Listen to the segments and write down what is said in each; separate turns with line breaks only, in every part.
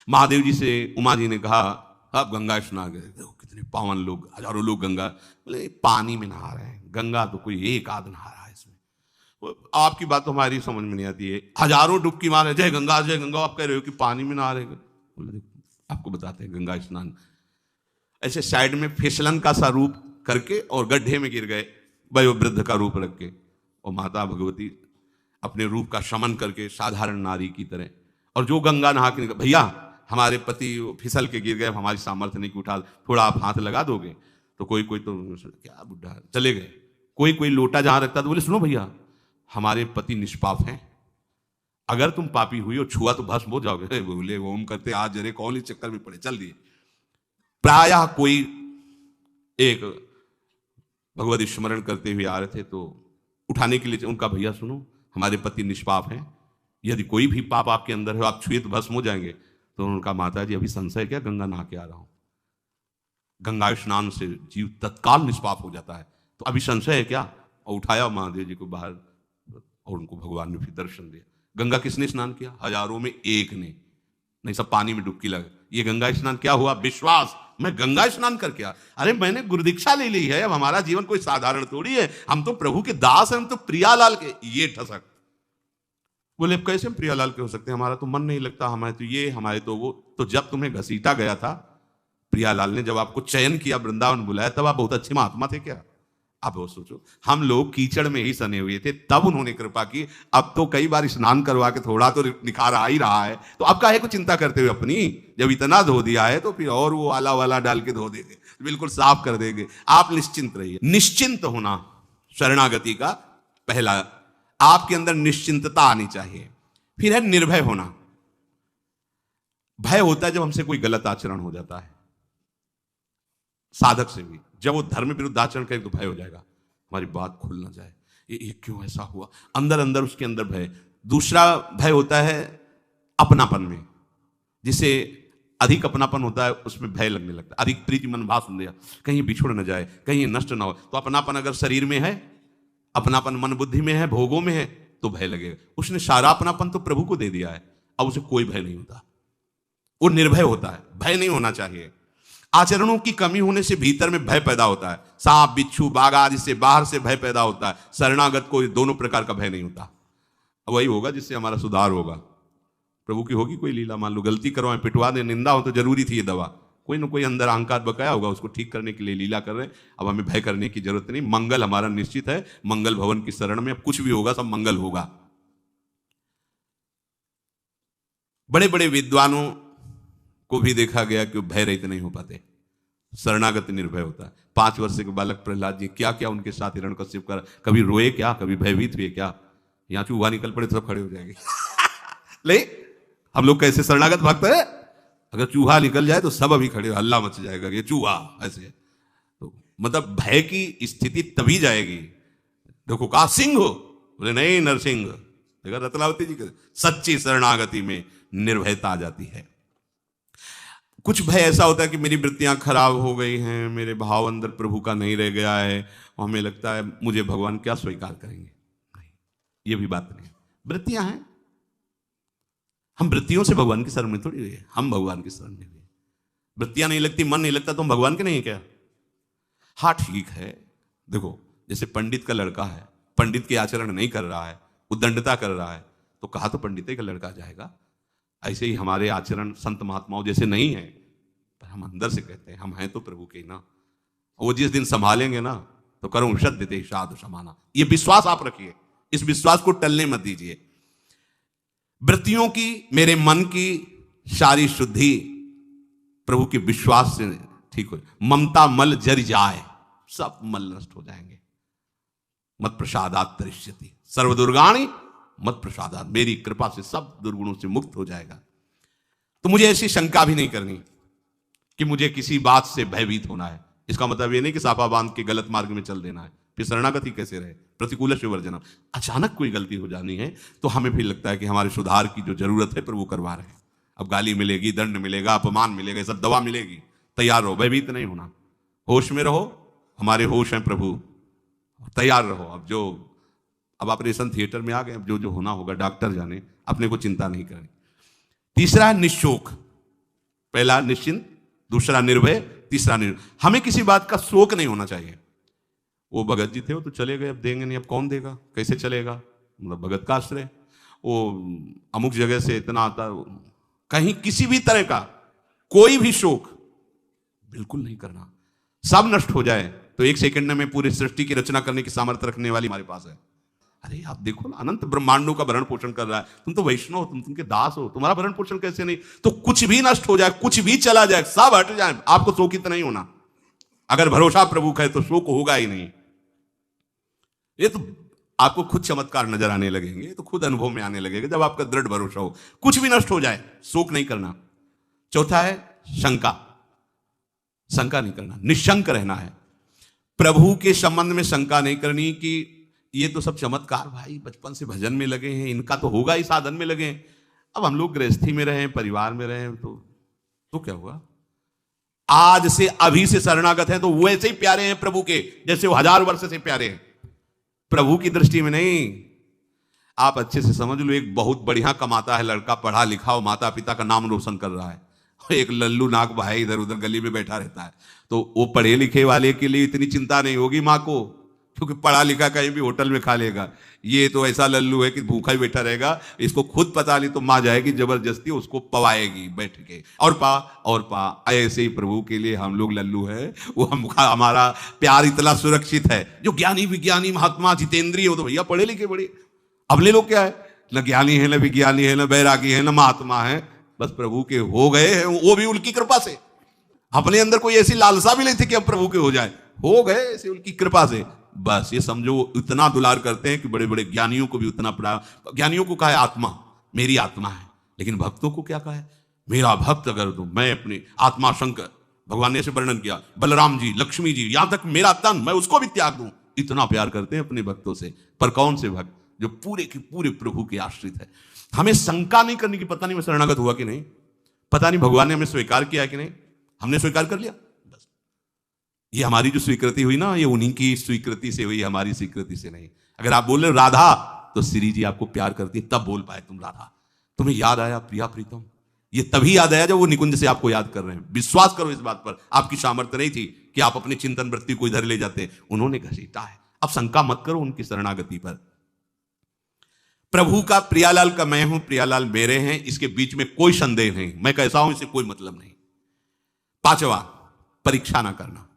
महादेव जी से उमा जी ने कहा अब गंगा स्नान गए, देखो कितने पावन लोग, हजारों लोग गंगा, बोले पानी में नहा रहे हैं, गंगा तो कोई एक आध नहा रहा है इसमें। आपकी बात तो हमारी समझ में नहीं आती है, हजारों डुबकी मारे जय गंगा जय गंगा, आप कह रहे हो कि पानी में नहा रहे हैं। बोले आपको बताते हैं गंगा स्नान ऐसे साइड में फिसलन का सा रूप करके और गड्ढे में गिर गए, वयोवृद्ध का रूप रख के, और माता भगवती अपने रूप का शमन करके साधारण नारी की तरह, और जो गंगा नहा के निकल, भैया हमारे पति फिसल के गिर गए, हमारी सामर्थ्य नहीं कि उठा, थोड़ा आप हाथ लगा दोगे। तो कोई कोई तो क्या बुढ़ा, चले गए। कोई कोई लोटा जहां रखता तो बोले सुनो भैया हमारे पति निष्पाप हैं, अगर तुम पापी हुई और छुआ तो भस्म हो जाओगे। बोले ओम करते आज जरे कौन इस चक्कर में पड़े, चल दिए। प्रायः कोई एक भगवती स्मरण करते हुए आ रहे थे तो उठाने के लिए उनका, भैया सुनो हमारे पति निष्पाप हैं, यदि कोई भी पाप आपके अंदर है आप छुए तो भस्म हो जाएंगे। तो उनका माता जी अभी संशय क्या, गंगा नहा के आ रहा हूं, गंगा स्नान से जीव तत्काल निष्पाप हो जाता है, तो अभी संशय है क्या। और उठाया महादेव जी को बाहर और उनको भगवान ने फिर दर्शन दिया। गंगा किसने स्नान किया, हजारों में एक ने, नहीं सब पानी में डुबकी लगे। ये गंगा स्नान क्या हुआ, विश्वास, मैं गंगा स्नान करके आ, अरे मैंने गुरुदीक्षा ले ली है, अब हमारा जीवन कोई साधारण थोड़ी है, हम तो प्रभु के दास हैं, हम तो प्रियालाल के। ये ठसक, बोले कैसे हम प्रियालाल के हो सकते हैं, हमारा तो मन नहीं लगता, हमारे तो ये हमारे तो वो। तो जब तुम्हें घसीटा गया था प्रियालाल ने, जब आपको चयन किया वृंदावन बुलाया, तब आप बहुत अच्छे महात्मा थे क्या। अब वो सोचो हम लोग कीचड़ में ही सने हुए थे, तब उन्होंने कृपा की, अब तो कई बार स्नान करवा के थोड़ा तो निखार आ ही रहा है, तो अब काहे को चिंता करते हुए अपनी, जब इतना धो दिया है तो फिर और वो आला वाला डाल के धो देंगे, बिल्कुल साफ कर देंगे। आप निश्चिंत रहिए। निश्चिंत होना शरणागति का पहला, आपके अंदर निश्चिंतता आनी चाहिए। फिर है निर्भय होना। भय होता है जब हमसे कोई गलत आचरण हो जाता है, साधक से भी, जब वो धर्म विरुद्ध आचरण करे तो भय हो जाएगा, हमारी बात खुल ना जाए, ये क्यों ऐसा हुआ, अंदर अंदर उसके अंदर भय। दूसरा भय होता है अपनापन में, जिसे अधिक अपनापन होता है उसमें भय लगने लगता है, अधिक प्रीति मन भाव सुन लिया, कहीं बिछुड़ न जाए, कहीं नष्ट ना हो। तो अपनापन अगर शरीर में है, अपनापन मन बुद्धि में है, भोगों में है, तो भय लगेगा। उसने सारा अपनापन तो प्रभु को दे दिया है, अब उसे कोई भय नहीं होता, वो निर्भय होता है। भय नहीं होना चाहिए। आचरणों की कमी होने से भीतर में भय पैदा होता है, सांप बिच्छू बाघ आदि से बाहर से भय पैदा होता है, शरणागत को दोनों प्रकार का भय नहीं होता। वही होगा जिससे हमारा सुधार होगा। प्रभु की होगी कोई लीला, मान लो गलती करवाएं, पिटवा दें, निंदा हो तो जरूरी थी ये दवा, कोई ना कोई अंदर अहंकार बकाया होगा, उसको ठीक करने के लिए लीला कर रहे हैं। अब हमें भय करने की जरूरत नहीं, मंगल हमारा निश्चित है, मंगल भवन की शरण में, अब कुछ भी होगा सब मंगल होगा। बड़े बड़े विद्वानों को भी देखा गया कि भय रहित नहीं हो पाते, शरणागत निर्भय होता है। 5 वर्ष के बालक प्रहलाद जी, क्या क्या उनके साथ हिरण्यकश्यप कर, कभी रोए क्या, कभी भयभीत हुए क्या, यहां चूहा निकल पड़े तो सब खड़े हो जाएंगे। ले हम लोग कैसे शरणागत भक्त है, अगर चूहा निकल जाए तो सब अभी खड़े, हल्ला मच जाएगा ये चूहा ऐसे। तो मतलब भय की स्थिति तभी जाएगी। देखो कहा सिंह हो, बोले नहीं नरसिंह। देखा रतलावती जी के, सच्ची शरणागति में निर्भयता आ जाती है। कुछ भय ऐसा होता है कि मेरी वृत्तियां खराब हो गई हैं, मेरे भाव अंदर प्रभु का नहीं रह गया है, और हमें लगता है मुझे भगवान क्या स्वीकार करेंगे। नहीं, ये भी बात नहीं, वृत्तियां हैं, हम वृत्तियों से भगवान की शरण में थोड़ी हुए, हम भगवान की शरण में हुए। वृत्तियां नहीं लगती, मन नहीं लगता, तो हम भगवान के नहीं है क्या। हाँ ठीक है, देखो जैसे पंडित का लड़का है, पंडित के आचरण नहीं कर रहा है, उद्दंडता कर रहा है, तो कहा तो पंडित का लड़का जाएगा। ऐसे ही हमारे आचरण संत महात्माओं जैसे नहीं है, पर हम अंदर से कहते हैं हम हैं तो प्रभु के ना। वो जिस दिन संभालेंगे ना तो करूं शत देते साधु समाना, ये विश्वास आप रखिए, इस विश्वास को टलने मत दीजिए। वृत्तियों की, मेरे मन की सारी शुद्धि प्रभु के विश्वास से ठीक हो, ममता मल जर जाए, सब मल नष्ट हो जाएंगे। मत प्रसादात तरिष्यति सर्वदुर्गाणी मत प्रसादात, मेरी कृपा से सब दुर्गुणों से मुक्त हो जाएगा। तो मुझे ऐसी शंका भी नहीं करनी कि मुझे किसी बात से भयभीत होना है। इसका मतलब ये नहीं कि साफा बांध के गलत मार्ग में चल देना है, फिर शरणागति कैसे रहे। प्रतिकूल वर्जनम, अचानक कोई गलती हो जानी है तो हमें भी लगता है कि हमारे सुधार की जो जरूरत है प्रभु करवा रहे हैं। अब गाली मिलेगी, दंड मिलेगा, अपमान मिलेगा, सब दवा मिलेगी, तैयार रहो, भयभीत नहीं होना, होश में रहो, हमारे होश हैं प्रभु, तैयार रहो। अब ऑपरेशन थिएटर में आ गए, अब जो जो होना होगा डॉक्टर जाने, अपने को चिंता नहीं करनी। तीसरा है निशोक, पहला निश्चिंत, दूसरा निर्भय, तीसरा निर्भय। हमें किसी बात का शोक नहीं होना चाहिए। वो भगत जी थे, वो तो चले गए, अब देंगे नहीं, अब कौन देगा, कैसे चलेगा, मतलब भगत का आश्रय। वो अमुक जगह से इतना आता, कहीं किसी भी तरह का कोई भी शोक बिल्कुल नहीं करना। सब नष्ट हो जाए तो एक सेकंड में पूरी सृष्टि की रचना करने की सामर्थ्य रखने वाली हमारे पास है। अरे आप देखो ना, अनंत ब्रह्मांडों का भरण पोषण कर रहा है। तुम तो वैष्णव हो, तुम तुमके दास हो, तुम्हारा भरण पोषण कैसे नहीं। तो कुछ भी नष्ट हो जाए, कुछ भी चला जाए, सब हट जाए, आपको शोकित नहीं होना। अगर भरोसा प्रभु का है तो शोक होगा ही नहीं। ये तो आपको खुद चमत्कार नजर आने लगेंगे, तो खुद अनुभव में आने लगेगा जब आपका दृढ़ भरोसा हो। कुछ भी नष्ट हो जाए, शोक नहीं करना। चौथा है शंका, शंका नहीं करना, निशंक रहना है। प्रभु के संबंध में शंका नहीं करनी कि ये तो सब चमत्कार भाई बचपन से भजन में लगे हैं, इनका तो होगा ही, साधन में लगे हैं। अब हम लोग गृहस्थी में रहे, परिवार में रहे, तो क्या हुआ। आज से अभी से शरणागत हैं तो वैसे ही प्यारे हैं प्रभु के जैसे वो 1000 वर्ष से प्यारे हैं। प्रभु की दृष्टि में नहीं। आप अच्छे से समझ लो, एक बहुत बढ़िया कमाता है लड़का, पढ़ा लिखा हो, माता पिता का नाम रोशन कर रहा है, एक लल्लू नाक भाई इधर उधर गली में बैठा रहता है, तो वो पढ़े लिखे वाले के लिए इतनी चिंता नहीं होगी माँ को, क्योंकि पढ़ा लिखा कहीं भी होटल में खा लेगा। ये तो ऐसा लल्लू है कि भूखा ही बैठा रहेगा, इसको खुद पता नहीं तो माँ जाएगी जबरदस्ती उसको पवाएगी बैठ के, और पा। ऐसे ही प्रभु के लिए हम लोग लल्लू है, वो हमारा प्यार इतना सुरक्षित है। जो ज्ञानी विज्ञानी महात्मा जितेंद्रिय हो तो भैया पढ़े लिखे बड़े, अगले लोग क्या है, न ज्ञानी है, न विज्ञानी है, न बैरागी है, न महात्मा है, बस प्रभु के हो गए हैं, वो भी उनकी कृपा से। अपने अंदर कोई ऐसी लालसा भी नहीं थी कि अब प्रभु के हो जाए, हो गए ऐसे उनकी कृपा से। बस ये समझो इतना दुलार करते हैं कि बड़े बड़े ज्ञानियों को भी उतना ज्ञानियों को कहा है आत्मा, मेरी आत्मा है, लेकिन भक्तों को क्या कहा है, मेरा भक्त अगर तो मैं अपनी आत्मा शंकर, भगवान ने ऐसे वर्णन किया, बलराम जी, लक्ष्मी जी, यहां तक मेरा तन मैं उसको भी त्याग दूं। इतना प्यार करते हैं अपने भक्तों से। पर कौन से भक्त, जो पूरे के पूरे प्रभु के आश्रित है। हमें शंका नहीं करनी कि पता नहीं मैं शरणागत हुआ कि नहीं, पता नहीं भगवान ने हमें स्वीकार किया कि नहीं। हमने स्वीकार कर लिया, बस ये हमारी जो स्वीकृति हुई ना, ये उन्हीं की स्वीकृति से हुई, हमारी स्वीकृति से नहीं। अगर आप बोल रहे राधा, तो श्री जी आपको प्यार करती है, तब बोल पाए तुम राधा। तुम्हें याद आया प्रिया प्रीतम, ये तभी याद आया जब वो निकुंज से आपको याद कर रहे हैं। विश्वास करो इस बात पर, आपकी सामर्थ्य नहीं थी कि आप अपने चिंतन वृत्ति को इधर ले जाते, उन्होंने घसीटा है। अब शंका मत करो उनकी शरणागति पर। प्रभु का प्रियालाल का मैं हूं, प्रियालाल मेरे हैं, इसके बीच में कोई संदेह नहीं। मैं कैसा हूं इससे कोई मतलब नहीं। पांचवा, परीक्षा ना करना।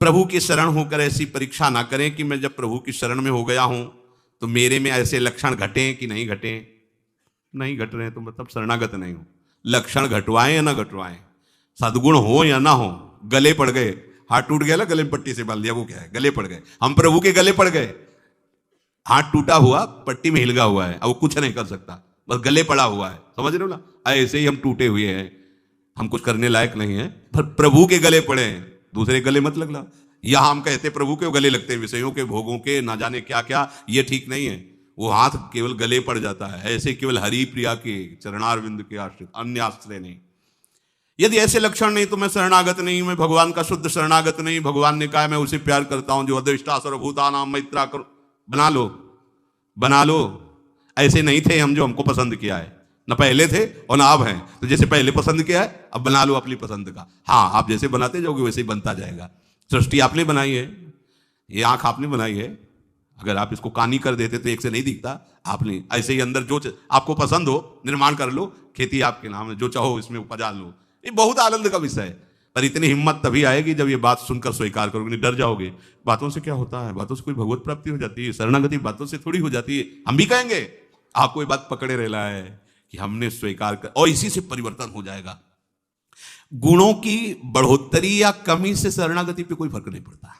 प्रभु की शरण होकर ऐसी परीक्षा ना करें कि मैं जब प्रभु की शरण में हो गया हूं तो मेरे में ऐसे लक्षण घटे कि नहीं घटे। नहीं घट रहे तो मतलब शरणागत नहीं हो। लक्षण घटवाएं या ना घटवाएं, सद्गुण हो या ना हो, गले पड़ गए, हाथ टूट गया ना, गले में पट्टी से बांध दिया, वो क्या है, गले पड़ गए। हम प्रभु के गले पड़ गए, हाथ टूटा हुआ पट्टी में हिलगा हुआ है, अब वो कुछ नहीं कर सकता, बस गले पड़ा हुआ है, समझ रहे हो ना। ऐसे ही हम टूटे हुए हैं, हम कुछ करने लायक नहीं है, पर प्रभु के गले पड़े हैं, दूसरे गले मत लगना। यहां हम कहते प्रभु के गले लगते हैं, विषयों के भोगों के ना जाने क्या क्या, ये ठीक नहीं है। वो हाथ केवल गले पड़ जाता है, ऐसे केवल हरि प्रिया के चरणारविंद के आश्रित, अन्य आश्रय नहीं। यदि ऐसे लक्षण नहीं तो मैं शरणागत नहीं, मैं भगवान का शुद्ध शरणागत नहीं। भगवान ने कहा मैं उसे प्यार करता हूं जो अदृष्टा सर्वभूतानां मैत्रा करो। बना लो। ऐसे नहीं थे हम जो हमको पसंद किया है, न पहले थे और न अब हैं। तो जैसे पहले पसंद किया है, अब बना लो अपनी पसंद का। हाँ, आप जैसे बनाते जाओगे वैसे ही बनता जाएगा। सृष्टि आपने बनाई है, ये आंख आपने बनाई है, अगर आप इसको कानी कर देते तो एक से नहीं दिखता। आपने ऐसे ही अंदर जो आपको पसंद हो निर्माण कर लो, खेती आपके नाम है, जो चाहो इसमें उपजा लो। ये बहुत आनंद का विषय है, पर इतनी हिम्मत तभी आएगी जब ये बात सुनकर स्वीकार करोगे। नहीं डर जाओगे, बातों से क्या होता है, बातों से कोई भगवत प्राप्ति हो जाती है, शरणागति बातों से थोड़ी हो जाती है। हम भी कहेंगे, आपको ये बात पकड़े रहना है कि हमने स्वीकार कर, और इसी से परिवर्तन हो जाएगा। गुणों की बढ़ोतरी या कमी से शरणागति पे कोई फर्क नहीं पड़ता।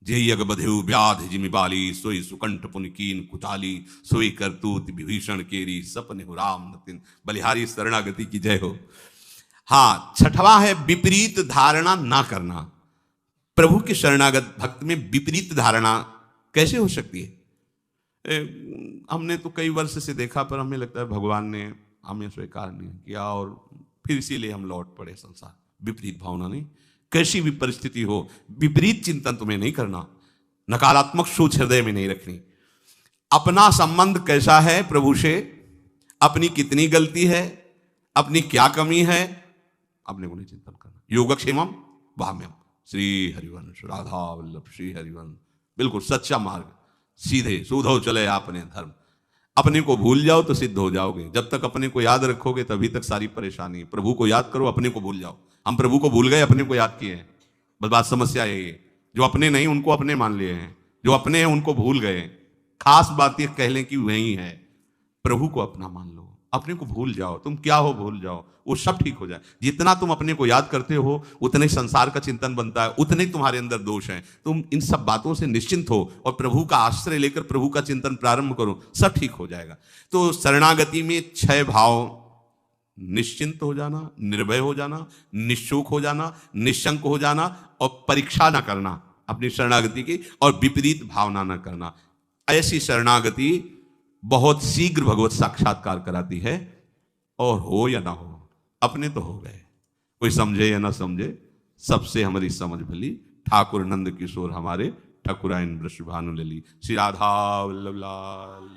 जेहि अग बधेउ व्याध जिमि बाली, सोई सुकंठ पुनकीन कुचाली, सोई करतूत विभीषण केरी, सपने हो राम नतिन। बलिहारी शरणागति की जय हो। हाँ, छठवां है विपरीत धारणा ना करना। प्रभु के शरणागत भक्त में विपरीत धारणा कैसे हो सकती है? हमने तो कई वर्ष से देखा, पर हमें लगता है भगवान ने हमें स्वीकार नहीं किया और फिर इसीलिए हम लौट पड़े संसार। विपरीत भावना नहीं, कैसी भी परिस्थिति हो विपरीत चिंतन तुम्हें नहीं करना, नकारात्मक सोच हृदय में नहीं रखनी। अपना संबंध कैसा है प्रभु से, अपनी कितनी गलती है, अपनी क्या कमी है अपने को नहीं चिंतन करना। योगक्षेमम वाम्यम, श्री हरिवंश राधा वल्लभ श्री हरिवंश, बिल्कुल सच्चा मार्ग, सीधे सूधो चले आपने धर्म। अपने को भूल जाओ तो सिद्ध हो जाओगे। जब तक अपने को याद रखोगे तभी तक सारी परेशानी। प्रभु को याद करो, अपने को भूल जाओ। हम प्रभु को भूल गए, अपने को याद किए हैं, बस बात समस्या यही है। जो अपने नहीं उनको अपने मान लिए हैं, जो अपने हैं उनको भूल गए। खास बात ये कह लें कि वही है, प्रभु को अपना मान लो, अपने को भूल जाओ। तुम क्या हो भूल जाओ, वो सब ठीक हो जाए। जितना तुम अपने को याद करते हो उतने संसार का चिंतन बनता है, उतने तुम्हारे अंदर दोष हैं। तुम इन सब बातों से निश्चिंत हो और प्रभु का आश्रय लेकर प्रभु का चिंतन प्रारंभ करो, सब ठीक हो जाएगा। तो शरणागति में 6 भाव, निश्चिंत हो जाना, निर्भय हो जाना, निशोक हो जाना, निशंक हो जाना और परीक्षा ना करना अपनी शरणागति की, और विपरीत भावना ना करना। ऐसी शरणागति बहुत शीघ्र भगवत साक्षात्कार कराती है। और हो या ना हो, अपने तो हो गए, कोई समझे या ना समझे, सबसे हमारी समझ भली। ठाकुर नंद किशोर हमारे, ठकुराइन वृषभानु लली। श्री राधा वल्लभ लाल।